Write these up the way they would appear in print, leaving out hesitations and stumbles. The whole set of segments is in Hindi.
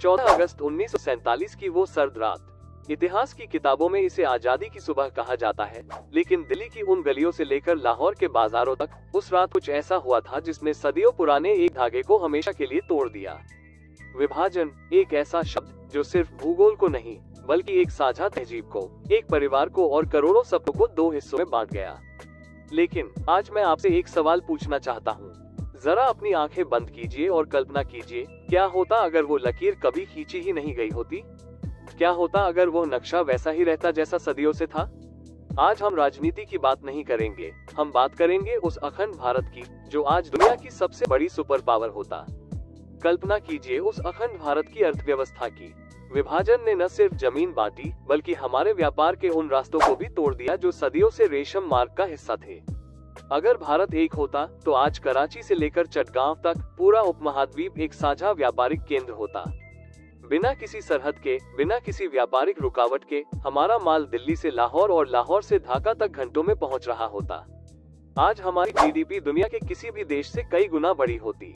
14 अगस्त 1947 की वो सर्द रात। इतिहास की किताबों में इसे आजादी की सुबह कहा जाता है, लेकिन दिल्ली की उन गलियों से लेकर लाहौर के बाजारों तक उस रात कुछ ऐसा हुआ था जिसने सदियों पुराने एक धागे को हमेशा के लिए तोड़ दिया। विभाजन, एक ऐसा शब्द जो सिर्फ भूगोल को नहीं बल्कि एक साझा तहजीब को, एक परिवार को और करोड़ों सपनों को दो हिस्सों में बांट गया। लेकिन आज मैं आपसे एक सवाल पूछना चाहता हूँ। जरा अपनी आंखें बंद कीजिए और कल्पना कीजिए, क्या होता अगर वो लकीर कभी खींची ही नहीं गई होती? क्या होता अगर वो नक्शा वैसा ही रहता जैसा सदियों से था? आज हम राजनीति की बात नहीं करेंगे, हम बात करेंगे उस अखंड भारत की जो आज दुनिया की सबसे बड़ी सुपर पावर होता। कल्पना कीजिए उस अखंड भारत की अर्थव्यवस्था की। विभाजन ने न सिर्फ जमीन बांटी बल्कि हमारे व्यापार के उन रास्तों को भी तोड़ दिया जो सदियों से रेशम मार्ग का हिस्सा थे। अगर भारत एक होता तो आज कराची से लेकर चटगांव तक पूरा उपमहाद्वीप एक साझा व्यापारिक केंद्र होता। बिना किसी सरहद के, बिना किसी व्यापारिक रुकावट के हमारा माल दिल्ली से लाहौर और लाहौर से ढाका तक घंटों में पहुंच रहा होता। आज हमारी जीडीपी दुनिया के किसी भी देश से कई गुना बड़ी होती।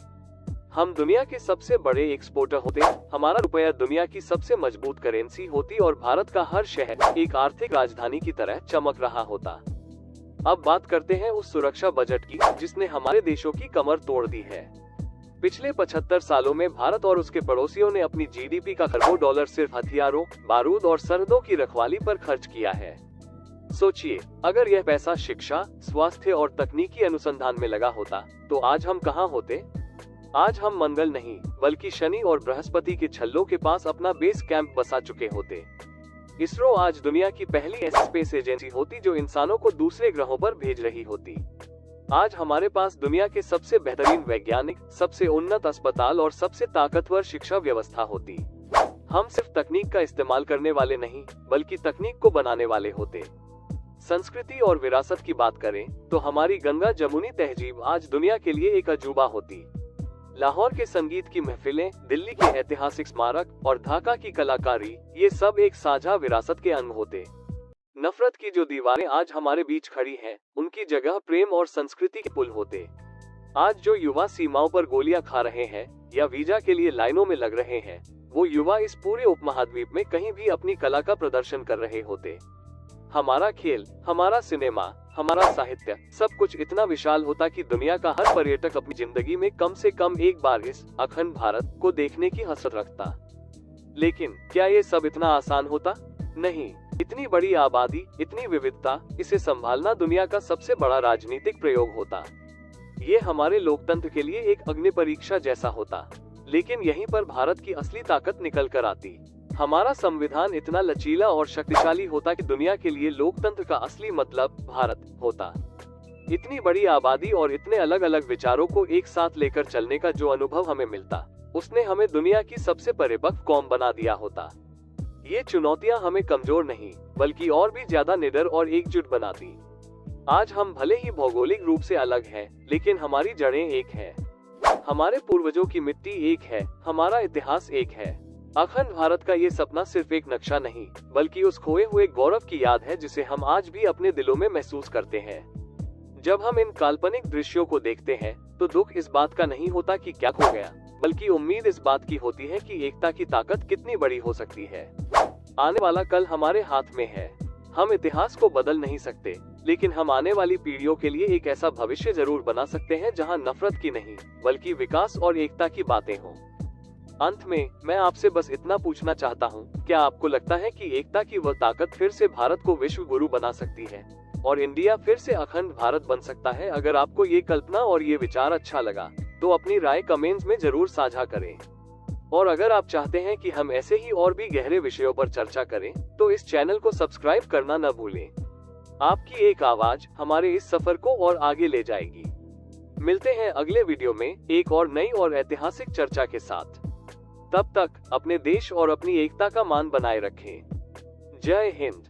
हम दुनिया के सबसे बड़े एक्सपोर्टर होते, हमारा रुपया दुनिया की सबसे मजबूत करेंसी होती और भारत का हर शहर एक आर्थिक राजधानी की तरह चमक रहा होता। अब बात करते हैं उस सुरक्षा बजट की जिसने हमारे देशों की कमर तोड़ दी है। पिछले 75 सालों में भारत और उसके पड़ोसियों ने अपनी जीडीपी का खरबों डॉलर सिर्फ हथियारों, बारूद और सरहदों की रखवाली पर खर्च किया है। सोचिए, अगर यह पैसा शिक्षा, स्वास्थ्य और तकनीकी अनुसंधान में लगा होता तो आज हम कहाँ होते? आज हम मंगल नहीं बल्कि शनि और बृहस्पति के छल्लों के पास अपना बेस कैंप बसा चुके होते। इसरो आज दुनिया की पहली ऐसी स्पेस एजेंसी होती जो इंसानों को दूसरे ग्रहों पर भेज रही होती। आज हमारे पास दुनिया के सबसे बेहतरीन वैज्ञानिक, सबसे उन्नत अस्पताल और सबसे ताकतवर शिक्षा व्यवस्था होती। हम सिर्फ तकनीक का इस्तेमाल करने वाले नहीं बल्कि तकनीक को बनाने वाले होते। संस्कृति और विरासत की बात करें तो हमारी गंगा जमुनी तहजीब आज दुनिया के लिए एक अजूबा होती। लाहौर के संगीत की महफिलें, दिल्ली के ऐतिहासिक स्मारक और ढाका की कलाकारी, ये सब एक साझा विरासत के अंग होते। नफरत की जो दीवारें आज हमारे बीच खड़ी हैं, उनकी जगह प्रेम और संस्कृति के पुल होते। आज जो युवा सीमाओं पर गोलियां खा रहे हैं या वीजा के लिए लाइनों में लग रहे हैं, वो युवा इस पूरे उपमहाद्वीप में कहीं भी अपनी कला का प्रदर्शन कर रहे होते। हमारा खेल, हमारा सिनेमा, हमारा साहित्य, सब कुछ इतना विशाल होता कि दुनिया का हर पर्यटक अपनी जिंदगी में कम से कम एक बार इस अखंड भारत को देखने की हसरत रखता। लेकिन क्या ये सब इतना आसान होता? नहीं। इतनी बड़ी आबादी, इतनी विविधता, इसे संभालना दुनिया का सबसे बड़ा राजनीतिक प्रयोग होता। ये हमारे लोकतंत्र के लिए एक अग्नि परीक्षा जैसा होता। लेकिन यहीं पर भारत की असली ताकत निकल कर आती। हमारा संविधान इतना लचीला और शक्तिशाली होता कि दुनिया के लिए लोकतंत्र का असली मतलब भारत होता। इतनी बड़ी आबादी और इतने अलग अलग विचारों को एक साथ लेकर चलने का जो अनुभव हमें मिलता, उसने हमें दुनिया की सबसे परिपक्व कौम बना दिया होता। ये चुनौतियां हमें कमजोर नहीं बल्कि और भी ज्यादा निडर और एकजुट बनाती। आज हम भले ही भौगोलिक रूप से अलग हैं, लेकिन हमारी जड़ें एक है। हमारे पूर्वजों की मिट्टी एक है, हमारा इतिहास एक है। अखंड भारत का ये सपना सिर्फ एक नक्शा नहीं बल्कि उस खोए हुए गौरव की याद है जिसे हम आज भी अपने दिलों में महसूस करते हैं। जब हम इन काल्पनिक दृश्यों को देखते हैं तो दुख इस बात का नहीं होता कि क्या खो गया, बल्कि उम्मीद इस बात की होती है कि एकता की ताकत कितनी बड़ी हो सकती है। आने वाला कल हमारे हाथ में है। हम इतिहास को बदल नहीं सकते, लेकिन हम आने वाली पीढ़ियों के लिए एक ऐसा भविष्य जरूर बना सकते हैं जहां नफरत की नहीं बल्कि विकास और एकता की बातें हों। अंत में मैं आपसे बस इतना पूछना चाहता हूँ, क्या आपको लगता है कि एकता की वह ताकत फिर से भारत को विश्व गुरु बना सकती है और इंडिया फिर से अखंड भारत बन सकता है? अगर आपको ये कल्पना और ये विचार अच्छा लगा तो अपनी राय कमेंट्स में जरूर साझा करें। और अगर आप चाहते हैं कि हम ऐसे ही और भी गहरे विषयों पर चर्चा करें तो इस चैनल को सब्सक्राइब करना न भूलें। आपकी एक आवाज हमारे इस सफर को और आगे ले जाएगी। मिलते हैं अगले वीडियो में एक और नई और ऐतिहासिक चर्चा के साथ। तब तक अपने देश और अपनी एकता का मान बनाए रखें। जय हिंद।